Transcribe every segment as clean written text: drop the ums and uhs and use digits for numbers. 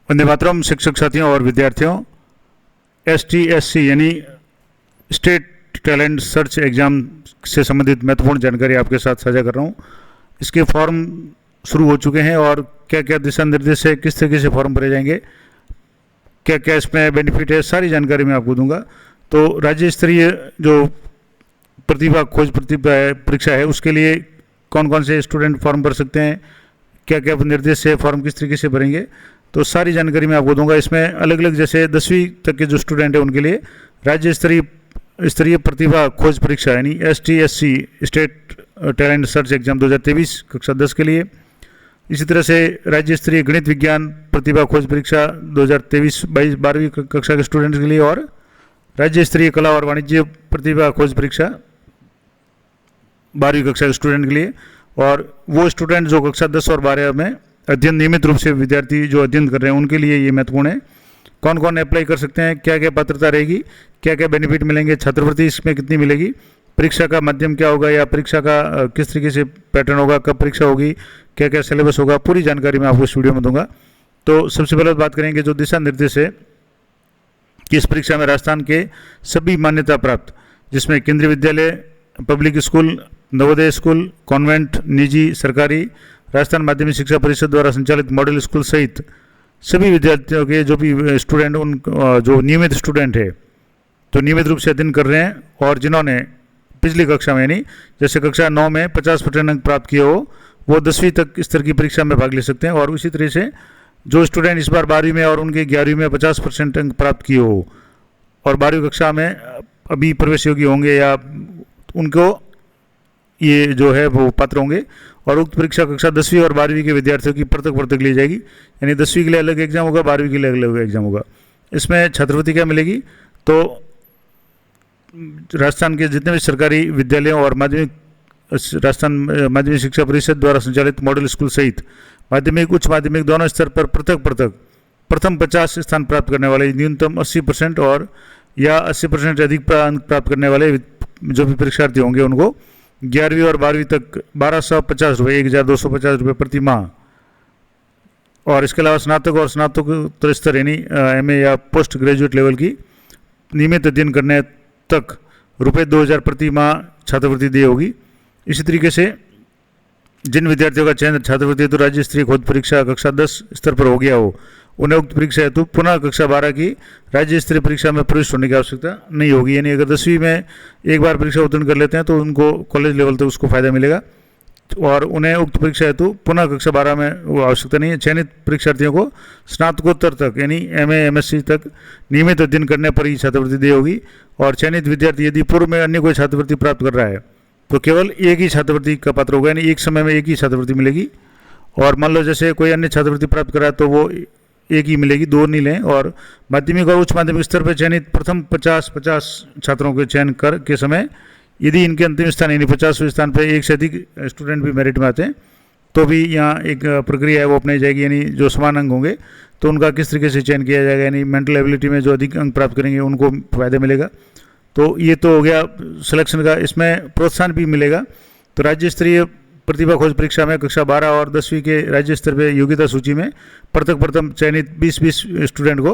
वंदे मातरम। शिक्षक साथियों और विद्यार्थियों, STSC यानी स्टेट टैलेंट सर्च एग्ज़ाम से संबंधित महत्वपूर्ण जानकारी आपके साथ साझा कर रहा हूँ। इसके फॉर्म शुरू हो चुके हैं और क्या क्या दिशा निर्देश है, किस तरीके से फॉर्म भरे जाएंगे, क्या क्या इसमें बेनिफिट है, सारी जानकारी मैं आपको दूंगा। तो राज्य स्तरीय जो प्रतिभा खोज प्रतिभा परीक्षा है उसके लिए कौन कौन से स्टूडेंट फॉर्म भर सकते हैं, क्या क्या निर्देश है, फॉर्म किस तरीके से भरेंगे, तो सारी जानकारी मैं आपको दूंगा। इसमें अलग अलग जैसे 10वीं तक के जो स्टूडेंट हैं उनके लिए राज्य स्तरीय प्रतिभा खोज परीक्षा यानी STSC state talent search exam 2023 कक्षा 10 के लिए, इसी तरह से राज्य स्तरीय गणित विज्ञान प्रतिभा खोज परीक्षा 2023-22 12वीं कक्षा के स्टूडेंट्स के लिए, और राज्य स्तरीय कला और वाणिज्य प्रतिभा खोज परीक्षा 12वीं कक्षा के स्टूडेंट के लिए। और वो स्टूडेंट जो कक्षा 10 और 12 में अध्ययन नियमित रूप से विद्यार्थी जो अध्ययन कर रहे हैं उनके लिए ये महत्वपूर्ण है। कौन कौन अप्लाई कर सकते हैं, क्या क्या पात्रता रहेगी, क्या क्या बेनिफिट मिलेंगे, छात्रवृत्ति इसमें कितनी मिलेगी, परीक्षा का माध्यम क्या होगा या परीक्षा का किस तरीके से पैटर्न होगा, कब परीक्षा होगी, क्या क्या सिलेबस होगा, पूरी जानकारी मैं आपको इस वीडियो में दूंगा। तो सबसे पहले बात करेंगे जो दिशा निर्देश है कि इस परीक्षा में राजस्थान के सभी मान्यता प्राप्त, जिसमें केंद्रीय विद्यालय, public school, Navodaya school, convent, निजी, सरकारी, राजस्थान माध्यमिक शिक्षा परिषद द्वारा संचालित मॉडल स्कूल सहित सभी विद्यार्थियों के जो भी स्टूडेंट उन जो नियमित स्टूडेंट है तो नियमित रूप से अध्ययन कर रहे हैं और जिन्होंने पिछली कक्षा में यानी जैसे कक्षा 9 में 50% अंक प्राप्त किए हो वो 10वीं तक स्तर की परीक्षा में भाग ले सकते हैं। और उसी तरह से जो स्टूडेंट इस बार 12वीं में और उनके 11वीं में 50% अंक प्राप्त किए हो और 12वीं कक्षा में अभी प्रवेश योग्य होंगे या उनको ये जो है वो पात्र होंगे। और उक्त परीक्षा कक्षा 10वीं और 12वीं के विद्यार्थियों की पृथक पृथक ली जाएगी, यानी 10वीं के लिए अलग एग्जाम होगा, 12वीं के लिए अलग एग्जाम होगा। इसमें छात्रवृत्ति क्या मिलेगी, तो राजस्थान के जितने भी सरकारी विद्यालयों और राजस्थान माध्यमिक शिक्षा परिषद द्वारा संचालित मॉडल स्कूल सहित माध्यमिक उच्च माध्यमिक दोनों स्तर पर पृथक पृथक प्रथम 50 स्थान प्राप्त करने वाले न्यूनतम 80% और या 80% से अधिक अंक प्राप्त करने वाले जो भी परीक्षार्थी होंगे उनको 11वीं और 12वीं तक 1250 रुपये 1250 रुपये प्रति माह, और इसके अलावा स्नातक और स्नातकोत्तर स्तर यानी MA या पोस्ट ग्रेजुएट लेवल की नियमित अध्ययन करने तक रुपये 2000 प्रति माह छात्रवृत्ति दी होगी। इसी तरीके से जिन विद्यार्थियों का चयन छात्रवृत्ति हेतु राज्य स्तरीय खोज परीक्षा कक्षा 10 स्तर पर हो गया हो उन्हें उक्त परीक्षा हेतु पुनः कक्षा 12 की राज्य स्तरीय परीक्षा में प्रवेश होने की आवश्यकता नहीं होगी। यानी अगर 10वीं में एक बार परीक्षा उत्तीर्ण कर लेते हैं तो उनको कॉलेज लेवल तक उसको फायदा मिलेगा और उन्हें उक्त परीक्षा हेतु पुनः कक्षा 12 में वो आवश्यकता नहीं है। चयनित परीक्षार्थियों को स्नातकोत्तर तक यानी MA MSc तक नियमित अध्ययन करने पर ही छात्रवृत्ति दी होगी। और चयनित विद्यार्थी यदि पूर्व में अन्य कोई छात्रवृत्ति प्राप्त कर रहा है तो केवल एक ही छात्रवृत्ति का पात्र होगा, यानी एक समय में एक ही छात्रवृत्ति मिलेगी। और मान लो जैसे कोई अन्य छात्रवृत्ति प्राप्त करा है तो वो एक ही मिलेगी, दो नहीं लें। और माध्यमिक और उच्च माध्यमिक स्तर पर चयनित प्रथम 50 छात्रों के चयन कर के समय यदि इनके अंतिम स्थान यानी 50वें स्थान पर एक से अधिक स्टूडेंट भी मेरिट में आते हैं तो भी यहाँ एक प्रक्रिया है वो अपनाई जाएगी, यानी जो समान अंक होंगे तो उनका किस तरीके से चयन किया जाएगा, यानी मेंटल एबिलिटी में जो अधिक अंक प्राप्त करेंगे उनको फायदा मिलेगा। तो ये तो हो गया सिलेक्शन का। इसमें प्रोत्साहन भी मिलेगा। तो राज्य स्तरीय प्रतिभा खोज परीक्षा में कक्षा 12 और 10वीं के राज्य स्तर पर योग्यता सूची में प्रथम चयनित 20 स्टूडेंट को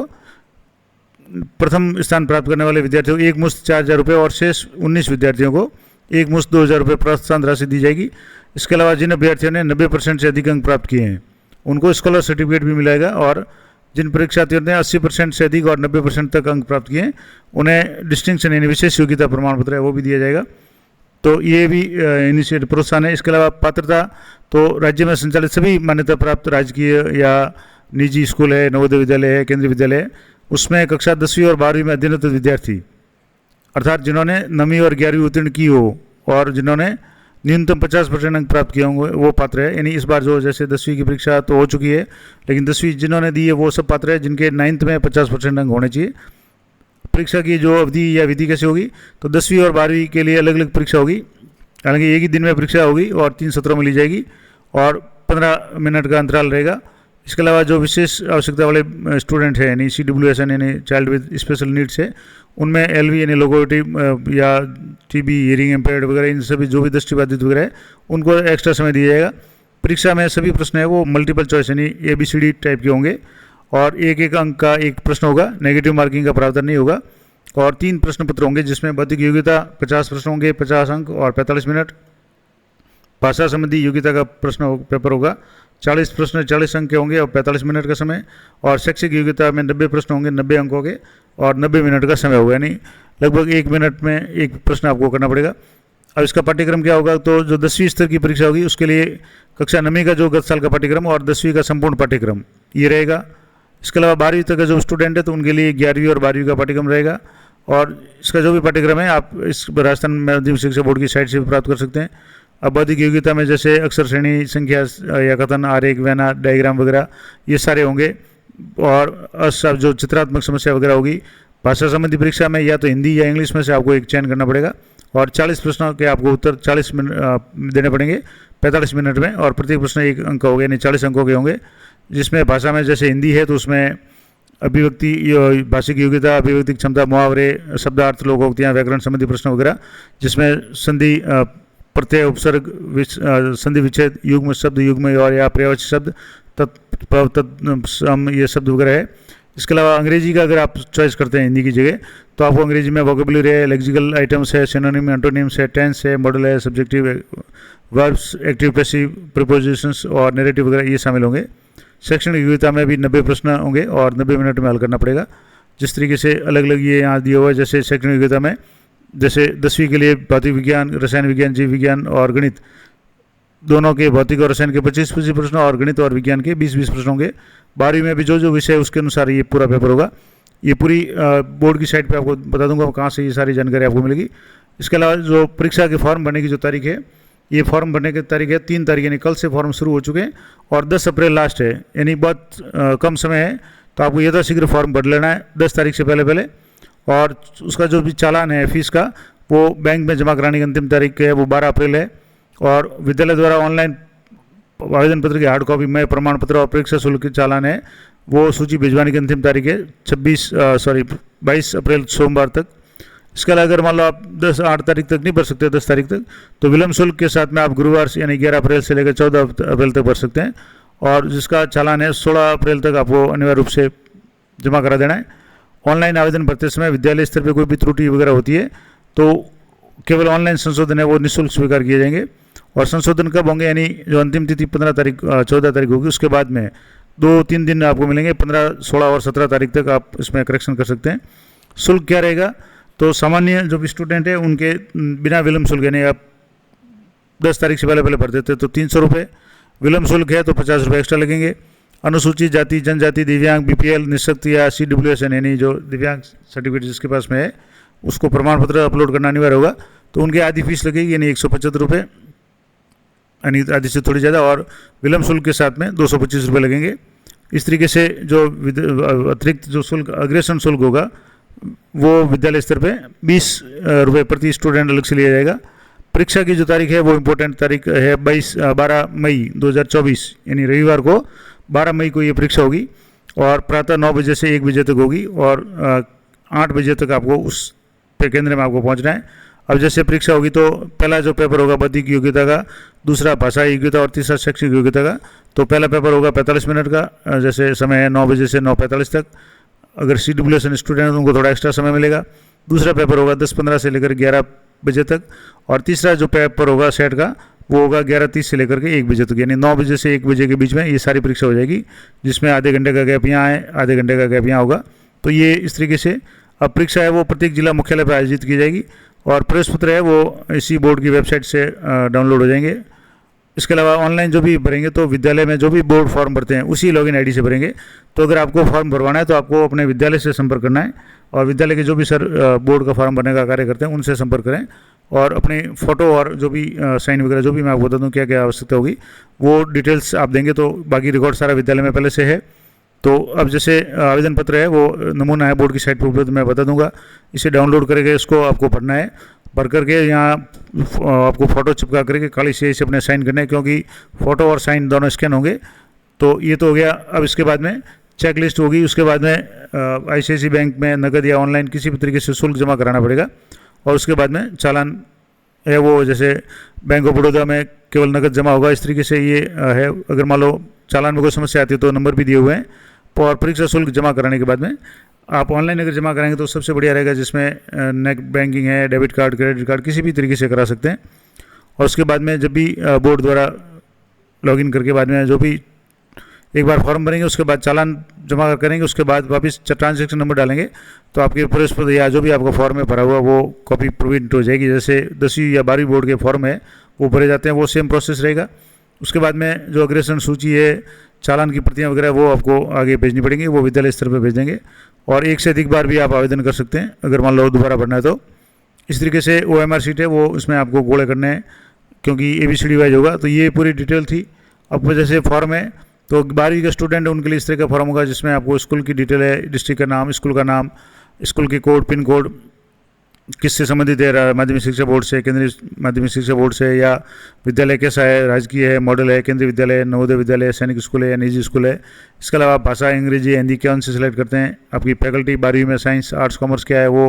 प्रथम स्थान प्राप्त करने वाले विद्यार्थियों को एक मुश्त 4000 रुपये और शेष 19 विद्यार्थियों को एक मुश्त 2000 रुपये प्रोत्साहन राशि दी जाएगी। इसके अलावा जिन अभ्यर्थियों ने 90% से अधिक अंक प्राप्त किए हैं उनको स्कॉलर सर्टिफिकेट भी मिलेगा, और जिन परीक्षार्थियों ने 80% से अधिक और 90% तक अंक प्राप्त किए हैं उन्हें डिस्टिंक्शन यानी विशेष योग्यता प्रमाण पत्र है वो भी दिया जाएगा। तो ये भी इनिशिएटिव प्रोत्साहन है। इसके अलावा पात्रता तो राज्य में संचालित सभी मान्यता प्राप्त राजकीय या निजी स्कूल है, नवोदय विद्यालय है, केंद्रीय विद्यालय है, उसमें कक्षा 10वीं और 12वीं में अध्ययनरत विद्यार्थी अर्थात जिन्होंने 9वीं और 11वीं उत्तीर्ण की हो और जिन्होंने न्यूनतम 50% अंक प्राप्त किए होंगे वो पात्र है। यानी इस बार जो जैसे 10वीं की परीक्षा तो हो चुकी है लेकिन 10वीं जिन्होंने दी है वो सब पात्र है जिनके 9th में 50% अंक होने चाहिए। परीक्षा की जो अवधि या विधि कैसे होगी, तो 10वीं और 12वीं के लिए अलग अलग परीक्षा होगी, हालांकि एक ही दिन में परीक्षा होगी और 3 सत्रों में ली जाएगी और 15 मिनट का अंतराल रहेगा। इसके अलावा जो विशेष आवश्यकता वाले स्टूडेंट है यानी CWSN यानी चाइल्ड विद स्पेशल नीड्स है उनमें LV यानी लोगोटी या TB हियरिंग इम्पेयर्ड वगैरह इन सभी जो भी दृष्टिबाधित वगैरह है उनको एक्स्ट्रा समय दिया जाएगा। परीक्षा में सभी प्रश्न है वो मल्टीपल चॉइस यानी ABCD टाइप के होंगे और एक एक अंक का एक प्रश्न होगा, नेगेटिव मार्किंग का प्रावधान नहीं होगा। और 3 प्रश्न पत्र होंगे जिसमें बौद्धिक योग्यता 50 प्रश्न होंगे, 50 अंक और 45 मिनट। भाषा संबंधी योग्यता का प्रश्न पेपर होगा, 40 प्रश्न 40 अंक के होंगे और 45 मिनट का समय। और शैक्षिक योग्यता में 90 प्रश्न होंगे, 90 अंक होंगे और 90 मिनट का समय होगा, यानी लगभग 1 मिनट में एक प्रश्न आपको करना पड़ेगा। अब इसका पाठ्यक्रम क्या होगा, तो जो 10वीं स्तर की परीक्षा होगी उसके लिए कक्षा 9वीं का जो गत साल का पाठ्यक्रम और 10वीं का संपूर्ण पाठ्यक्रम ये रहेगा। इसके अलावा 12वीं तक का जो स्टूडेंट है तो उनके लिए 11वीं और 12वीं का पाठ्यक्रम रहेगा। और इसका जो भी पाठ्यक्रम है आप इस राजस्थान माध्यमिक शिक्षा बोर्ड की साइट से भी प्राप्त कर सकते हैं। अब बौद्धिक योग्यता में जैसे अक्षर श्रेणी, संख्या या कथन, आरेख, व्यना, डायग्राम वगैरह ये सारे होंगे। और जो चित्रात्मक समस्या वगैरह होगी। भाषा संबंधी परीक्षा में या तो हिंदी या इंग्लिश में से आपको एक चयन करना पड़ेगा और 40 प्रश्नों के आपको उत्तर 40 मिनट देने पड़ेंगे 45 मिनट में, और प्रत्येक प्रश्न 1 अंक हो गए, यानी 40 अंकों के होंगे। जिसमें भाषा में जैसे हिंदी है तो उसमें अभिव्यक्ति, भाषिक योग्यता, अभिव्यक्ति क्षमता, मुहावरे, शब्दार्थ, लोकोक्तियाँ, व्याकरण संबंधी प्रश्न वगैरह, जिसमें संधि, प्रत्यय, उपसर्ग, संधि विच्छेद, युग्म शब्द, युग्म और या पर्यायवाची शब्द, तत्सम ये शब्द वगैरह है। इसके अलावा अंग्रेजी का अगर आप चॉइस करते हैं हिंदी की जगह तो आपको अंग्रेजी में वोकेबुलरी है, लेक्सिकल आइटम्स है, सिनोनिम, एंटोनिम्स है, टेंस है, मॉडल है, subjective, verbs, active, passive, prepositions और नैरेटिव वगैरह ये शामिल होंगे। शैक्षणिक योग्यता में भी 90 प्रश्न होंगे और 90 मिनट में हल करना पड़ेगा। जिस तरीके से अलग अलग ये यहाँ दिया हुआ है, जैसे शैक्षणिक योग्यता में जैसे 10वीं के लिए भौतिक विज्ञान, रसायन विज्ञान, जीव विज्ञान और गणित दोनों के, भौतिक और रसायन के 25-25 प्रश्न और गणित और विज्ञान के 20-20 प्रश्न होंगे। 12वीं में भी जो जो विषय है उसके अनुसार ये पूरा पेपर होगा। ये पूरी बोर्ड की साइट पे आपको बता दूंगा कहाँ से ये सारी जानकारी आपको मिलेगी। इसके अलावा जो परीक्षा के फॉर्म भरने की जो तारीख है, ये फॉर्म भरने की तारीख है 3 तारीख, यानी कल से फॉर्म शुरू हो चुके हैं और 10 अप्रैल लास्ट है, यानी बहुत कम समय है। तो आपको यथाशीघ्र फॉर्म भर लेना है 10 तारीख से पहले। और उसका जो भी चालान है फीस का वो बैंक में जमा कराने की अंतिम तारीख है वो 12 अप्रैल है। और विद्यालय द्वारा ऑनलाइन आवेदन पत्र की हार्ड कॉपी में प्रमाण पत्र और परीक्षा शुल्क के चालान है वो सूची भिजवाने की अंतिम तारीख है 22 अप्रैल सोमवार तक। इसके अलावा अगर मान लो आप 8 तारीख तक नहीं भर सकते, 10 तारीख तक, तो विलम्ब शुल्क के साथ में आप गुरुवार से यानी 11 अप्रैल से लेकर 14 अप्रैल तक भर सकते हैं। और जिसका चालान है 16 अप्रैल तक आपको अनिवार्य रूप से जमा करा देना है। ऑनलाइन आवेदन भरते समय विद्यालय स्तर पर कोई भी त्रुटि वगैरह होती है तो केवल ऑनलाइन संशोधन है वो निःशुल्क स्वीकार किए जाएंगे। और संशोधन कब होंगे, यानी जो अंतिम तिथि 14 तारीख होगी उसके बाद में 2-3 दिन आपको मिलेंगे, 15, 16 और 17 तारीख तक आप इसमें करेक्शन कर सकते हैं। शुल्क क्या रहेगा, तो सामान्य जो भी स्टूडेंट है उनके बिना विलम्ब शुल्क, यानी आप 10 तारीख से पहले भर देते तो 300 रुपये, विलम्ब शुल्क है तो 50 रुपये एक्स्ट्रा लगेंगे। अनुसूचित जाति, जनजाति, दिव्यांग, BPL, निःशक्त या CWSN यानी जो दिव्यांग सर्टिफिकेट जिसके पास में है उसको प्रमाण पत्र अपलोड करना अनिवार्य होगा, तो उनकी आधी फीस लगेगी, यानी 175 रुपये, यानी आधी से थोड़ी ज़्यादा, और विलम्ब शुल्क के साथ में 225 रुपये लगेंगे। इस तरीके से जो अतिरिक्त जो शुल्क, अग्रेसन शुल्क होगा वो विद्यालय स्तर पे 20 रुपये प्रति स्टूडेंट अलग से लिया जाएगा। परीक्षा की जो तारीख है वो इम्पोर्टेंट तारीख है 12 मई 2024, यानी रविवार को 12 मई को ये परीक्षा होगी और प्रातः 9 बजे से 1 बजे तक होगी और 8 बजे तक आपको उस केंद्र में आपको पहुंचना है। अब जैसे परीक्षा होगी तो पहला जो पेपर होगा बौद्धिक योग्यता का, दूसरा भाषा योग्यता और तीसरा शैक्षिक योग्यता का। तो पहला पेपर होगा 45 मिनट का, जैसे समय है 9 बजे से 9:45 तक। अगर CWSN स्टूडेंट है तो उनको थोड़ा एक्स्ट्रा समय मिलेगा। दूसरा पेपर होगा 10:15 से लेकर 11 बजे तक और तीसरा जो पेपर होगा सेट का वो होगा 11:30 से लेकर के 1 बजे तक, यानी 9 बजे से 1 बजे के बीच में ये सारी परीक्षा हो जाएगी, जिसमें आधे घंटे का गैप यहाँ है, आधे घंटे का गैप यहाँ होगा। तो ये इस तरीके से अब परीक्षा है वो प्रत्येक जिला मुख्यालय पर आयोजित की जाएगी और प्रवेश पत्र है वो इसी बोर्ड की वेबसाइट से डाउनलोड हो जाएंगे। इसके अलावा ऑनलाइन जो भी भरेंगे तो विद्यालय में जो भी बोर्ड फॉर्म भरते हैं उसी लॉगिन आईडी से भरेंगे। तो अगर आपको फॉर्म भरवाना है तो आपको अपने विद्यालय से संपर्क करना है और विद्यालय के जो भी सर बोर्ड का फॉर्म भरने का कार्य करते हैं उनसे संपर्क करें और अपने फ़ोटो और जो भी साइन वगैरह जो भी मैं आपको बता दूँ क्या क्या आवश्यकता होगी वो डिटेल्स आप देंगे। तो बाकी रिकॉर्ड सारा विद्यालय में पहले से है। तो अब जैसे आवेदन पत्र है वो नमूना है बोर्ड की साइट पर उपलब्ध, मैं बता दूंगा। इसे डाउनलोड करके इसको आपको भरना है, भर करके यहाँ आपको फ़ोटो चिपका करके काली स्याही से अपने साइन करना है, क्योंकि फ़ोटो और साइन दोनों स्कैन होंगे। तो ये तो हो गया। अब इसके बाद में चेक लिस्ट होगी, उसके बाद में ICICI बैंक में नकद या ऑनलाइन किसी भी तरीके से शुल्क जमा कराना पड़ेगा और उसके बाद में चालान है वो जैसे बैंक ऑफ बड़ौदा में केवल नकद जमा होगा, इस तरीके से ये है। अगर मान लो चालान में कोई समस्या आती है तो नंबर भी दिए हुए हैं, और परीक्षा शुल्क जमा कराने के बाद में आप ऑनलाइन अगर जमा कराएंगे तो सबसे बढ़िया रहेगा, जिसमें नेट बैंकिंग है, डेबिट कार्ड, क्रेडिट कार्ड, किसी भी तरीके से करा सकते हैं। और उसके बाद में जब भी बोर्ड द्वारा लॉगिन करके बाद में जो भी एक बार फॉर्म भरेंगे, उसके बाद चालान जमा करेंगे, उसके बाद वापस ट्रांजैक्शन नंबर डालेंगे तो आपके पूरे या जो भी आपका फॉर्म में भरा हुआ वो कॉपी प्रिंट हो जाएगी। जैसे 10वीं या 12वीं बोर्ड के फॉर्म है वो भरे जाते हैं, वो सेम प्रोसेस रहेगा। उसके बाद में जो अग्रेसन सूची है, चालान की प्रतियां वगैरह, वो आपको आगे भेजनी पड़ेंगी, वो विद्यालय स्तर पर भेज देंगे। और एक से अधिक बार भी आप आवेदन कर सकते हैं अगर मान लो दोबारा भरना है तो। इस तरीके से OMR शीट है वो उसमें आपको गोले करने हैं, क्योंकि ABCD वाइज होगा। तो ये पूरी डिटेल थी। अब जैसे फॉर्म है तो 12वीं के स्टूडेंट है उनके लिए इस तरह का फॉर्म होगा, जिसमें आपको स्कूल की डिटेल है, डिस्ट्रिक्ट का नाम, स्कूल का नाम, स्कूल के कोड, पिन कोड, किससे संबंधित है, माध्यमिक शिक्षा बोर्ड से, केंद्रीय माध्यमिक शिक्षा बोर्ड से, या विद्यालय कैसा है, राजकीय है, मॉडल है, केंद्रीय विद्यालय है, नवोदय विद्यालय है, सैनिक स्कूल है या निजी स्कूल है। इसके अलावा भाषा अंग्रेजी, हिंदी कौन से सिलेक्ट करते हैं, आपकी फैकल्टी 12वीं में साइंस, आर्ट्स, कॉमर्स क्या है वो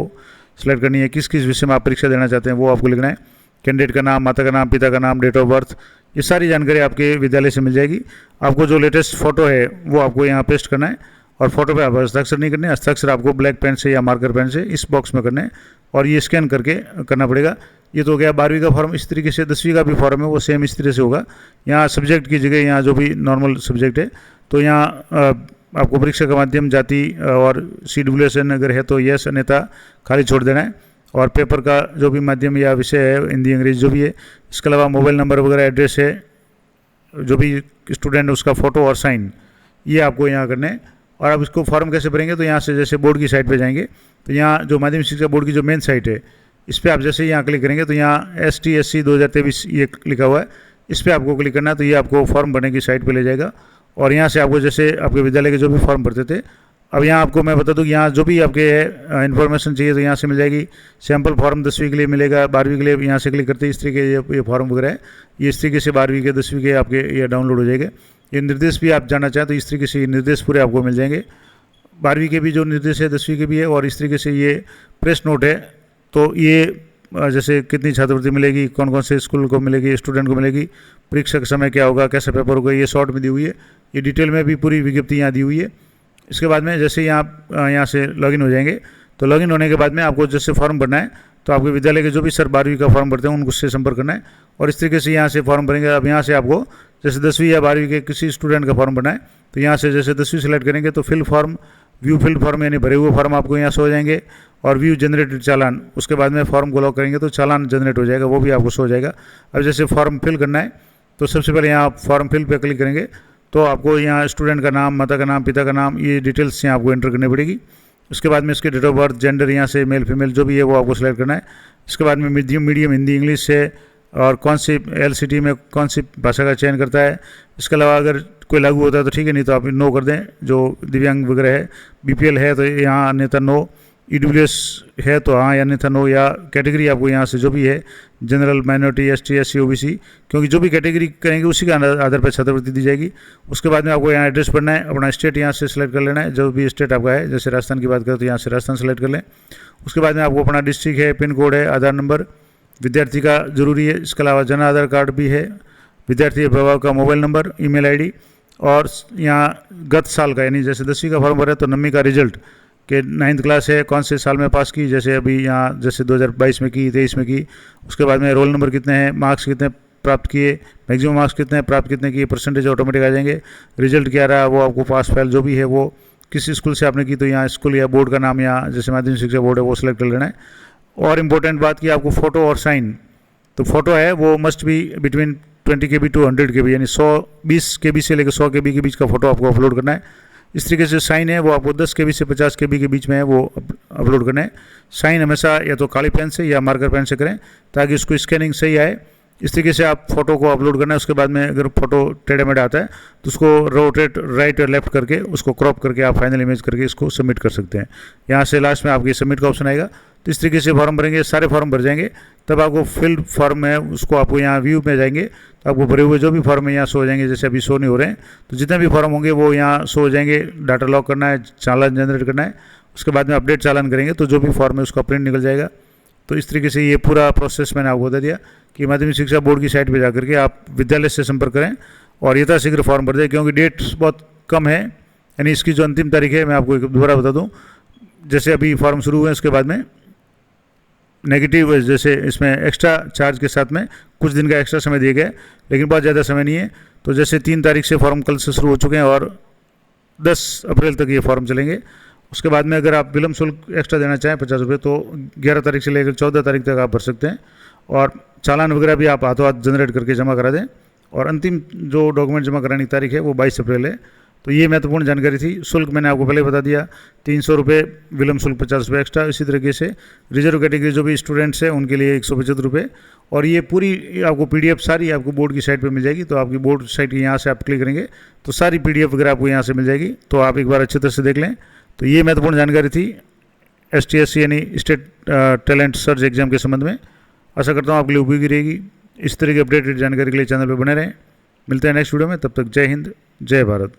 सिलेक्ट करनी है, किस किस विषय में आप परीक्षा देना चाहते हैं वो आपको लिखना है, कैंडिडेट का नाम, माता का नाम, पिता का नाम, डेट ऑफ बर्थ, ये सारी जानकारी आपके विद्यालय से मिल जाएगी। आपको जो लेटेस्ट फोटो है वो आपको यहाँ पेस्ट करना है, और फोटो पे आप हस्ताक्षर नहीं करने, हस्ताक्षर आपको ब्लैक पेन से या मार्कर पेन से इस बॉक्स में करने हैं, और ये स्कैन करके करना पड़ेगा। ये तो हो गया 12वीं का फॉर्म। इस तरीके से 10वीं का भी फॉर्म है वो सेम इस तरह से होगा। यहाँ सब्जेक्ट की जगह यहाँ जो भी नॉर्मल सब्जेक्ट है तो यहाँ आपको परीक्षा का माध्यम, जाति और CWSN अगर है तो यस, अन्यथा खाली छोड़ देना है। और पेपर का जो भी माध्यम या विषय है, हिंदी अंग्रेजी जो भी है, इसके अलावा मोबाइल नंबर वगैरह, एड्रेस है, जो भी स्टूडेंट है उसका फ़ोटो और साइन, ये आपको यहाँ करने हैं। और आप इसको फॉर्म कैसे भरेंगे तो यहाँ से जैसे बोर्ड की साइट पे जाएंगे तो यहाँ जो माध्यमिक शिक्षा बोर्ड की जो मेन साइट है इस पर आप जैसे यहाँ क्लिक करेंगे तो यहाँ STSC 2023 ये लिखा हुआ है, इस पर आपको क्लिक करना है। तो ये आपको फॉर्म भरने की साइट पे ले जाएगा, और यहाँ से आपको जैसे आपके विद्यालय के जो भी फॉर्म भरते थे, अब यहाँ आपको मैं बता दूँ कि यहाँ जो भी आपके है इन्फॉर्मेशन चाहिए तो यहाँ से मिल जाएगी। सैम्पल फॉर्म 10वीं के लिए मिलेगा, 12वीं के लिए यहाँ से क्लिक करते हैं, इस तरीके ये फॉर्म वगैरह है, ये इस तरीके से 12वीं के 10वीं के आपके ये डाउनलोड हो जाएंगे। ये निर्देश भी आप जानना चाहें तो इस तरीके से ये निर्देश पूरे आपको मिल जाएंगे। 12वीं के भी जो निर्देश है, 10वीं के भी है, और इस तरीके से ये प्रेस नोट है। तो ये जैसे कितनी छात्रवृत्ति मिलेगी, कौन कौन से स्कूल को मिलेगी, स्टूडेंट को मिलेगी, परीक्षा का समय क्या होगा, कैसा पेपर होगा, ये शॉर्ट में दी हुई है। ये डिटेल में भी पूरी विज्ञप्ति यहाँ दी हुई है। इसके बाद में जैसे आप यहाँ से लॉगिन हो जाएंगे तो लॉगिन होने के बाद में आपको जैसे फॉर्म भरना है तो आपके विद्यालय के जो भी सर 12वीं का फॉर्म भरते हैं उनसे संपर्क करना है, और इस तरीके से यहाँ से फॉर्म भरेंगे। अब यहाँ से आपको जैसे 10वीं या 12वीं के किसी स्टूडेंट का फॉर्म भरना है तो यहाँ से जैसे 10वीं सेलेक्ट करेंगे तो fill form, view fill form यानी भरे हुए फॉर्म आपको यहाँ शो हो जाएंगे, और व्यू जनरेटेड चालान, उसके बाद में फॉर्म को लॉक करेंगे तो चालान जनरेट हो जाएगा, वो भी आपको शो हो जाएगा। अब जैसे फॉर्म फिल करना है तो सबसे पहले यहाँ फॉर्म फिल पे क्लिक करेंगे तो आपको यहाँ स्टूडेंट का नाम, माता का नाम, पिता का नाम, ये डिटेल्स यहाँ आपको एंटर करनी पड़ेगी। उसके बाद में इसके डेट ऑफ बर्थ, जेंडर यहाँ से मेल फीमेल जो भी है वो आपको सेलेक्ट करना है। इसके बाद में मीडियम हिंदी इंग्लिश से, और कौन सी LCT में कौन सी भाषा का चयन करता है। इसके अलावा अगर कोई लागू होता है तो ठीक है, नहीं तो आप नो कर दें। जो दिव्यांग वगैरह है, BPL है तो यहाँ अन्यथा नो, EWS है तो हाँ या अन्यथा नो, या कैटेगरी आपको यहाँ से जो भी है general, minority, ST SC OBC, क्योंकि जो भी कैटेगरी करेंगे उसी के आधार पर छात्रवृत्ति दी जाएगी। उसके बाद में आपको यहाँ एड्रेस पढ़ना है, अपना स्टेट यहाँ से सिलेक्ट कर लेना है, जो भी स्टेट आपका है। जैसे राजस्थान की बात करें तो यहाँ से राजस्थान सेलेक्ट कर लें। उसके बाद में आपको अपना डिस्ट्रिक्ट है, पिन कोड है, आधार नंबर विद्यार्थी का जरूरी है। इसके अलावा जन आधार कार्ड भी है, विद्यार्थी अभिभावक का मोबाइल नंबर, email ID, और यहाँ गत साल का यानी जैसे 10वीं का फॉर्म भरा तो 9वीं का रिजल्ट कि 9th क्लास है कौन से साल में पास की, जैसे अभी यहाँ जैसे 2022 में की, 23 में की। उसके बाद में रोल नंबर कितने हैं, मार्क्स कितने प्राप्त किए, मैक्सिमम मार्क्स कितने हैं, प्राप्त कितने किए, परसेंटेज ऑटोमेटिक आ जाएंगे। रिजल्ट क्या रहा वो आपको पास फेल जो भी है वो किस स्कूल से आपने की तो यहाँ स्कूल या बोर्ड का नाम, यहाँ जैसे माध्यमिक शिक्षा बोर्ड है वो सिलेक्ट कर लेना है। और इम्पोर्टेंट बात की आपको फ़ोटो और साइन, तो फोटो है वो must be between 20 KB to 100 KB, यानी 20 KB से लेकर 100 KB के बीच का फोटो आपको अपलोड करना है। इस तरीके से साइन है वो आपको 10 KB से 50 KB के बीच में है वो अपलोड करना है। साइन हमेशा या तो काली पेन से या मार्कर पेन से करें ताकि उसको स्कैनिंग सही आए। इस तरीके से आप फोटो को अपलोड करना है। उसके बाद में अगर फोटो टेढ़ा मेढ़ा आता है तो उसको रोटेट राइट और लेफ्ट करके उसको क्रॉप करके आप फाइनल इमेज करके इसको सबमिट कर सकते हैं। यहाँ से लास्ट में आपकी सबमिट का ऑप्शन आएगा। तो इस तरीके से फॉर्म भरेंगे, सारे फॉर्म भर जाएंगे, तब आपको फिल्ड फॉर्म है उसको आपको यहाँ व्यू में जाएंगे तो आपको भरे हुए जो भी फॉर्म है यहाँ शो हो जाएंगे। जैसे अभी शो नहीं हो रहे हैं तो जितने भी फॉर्म होंगे वो यहाँ शो हो जाएंगे। डाटा लॉक करना है, चालान जनरेट करना है, उसके बाद में अपडेट चालान करेंगे तो जो भी फॉर्म है उसका प्रिंट निकल जाएगा। तो इस तरीके से ये पूरा प्रोसेस मैंने आपको बता दिया कि माध्यमिक शिक्षा बोर्ड की साइट पर जाकर के आप विद्यालय से संपर्क करें और यथाशीघ्र फॉर्म भर दें, क्योंकि डेट बहुत कम है यानी इसकी जो अंतिम तारीख है, मैं आपको एक दोबारा बता दूं, जैसे अभी फॉर्म शुरू हुए उसके बाद में नेगेटिव, जैसे इसमें एक्स्ट्रा चार्ज के साथ में कुछ दिन का एक्स्ट्रा समय दिया गया है, लेकिन बहुत ज़्यादा समय नहीं है। तो जैसे 3 तारीख से फॉर्म कल से शुरू हो चुके हैं और 10 अप्रैल तक ये फॉर्म चलेंगे। उसके बाद में अगर आप विलम्ब शुल्क एक्स्ट्रा देना चाहें 50 रुपये, तो 11 तारीख से लेकर 14 तारीख तक आप भर सकते हैं। और चालान वगैरह भी आप हाथों हाथ जनरेट करके जमा करा दें। और अंतिम जो डॉक्यूमेंट जमा कराने की तारीख है वो 22 अप्रैल है। तो ये महत्वपूर्ण जानकारी थी। शुल्क मैंने आपको पहले बता दिया, 300 रुपये विलम्ब शुल्क, 50 रुपये एक्स्ट्रा। इसी तरीके से रिजर्व कैटेगरी जो भी स्टूडेंट्स हैं उनके लिए 175 रुपये। और ये पूरी आपको PDF सारी आपको बोर्ड की साइट पे मिल जाएगी। तो आपकी बोर्ड साइट यहाँ से आप क्लिक करेंगे तो सारी PDF वगैरह आपको यहाँ से मिल जाएगी। तो आप एक बार अच्छी तरह से देख लें। तो ये महत्वपूर्ण जानकारी थी STSC यानी स्टेट टैलेंट सर्च एग्जाम के संबंध में। आशा करता हूँ आपके लिए उपयोगी रहेगी। इस तरह की अपडेटेड जानकारी के लिए चैनल पर बने रहें। मिलते हैं नेक्स्ट वीडियो में, तब तक जय हिंद, जय भारत।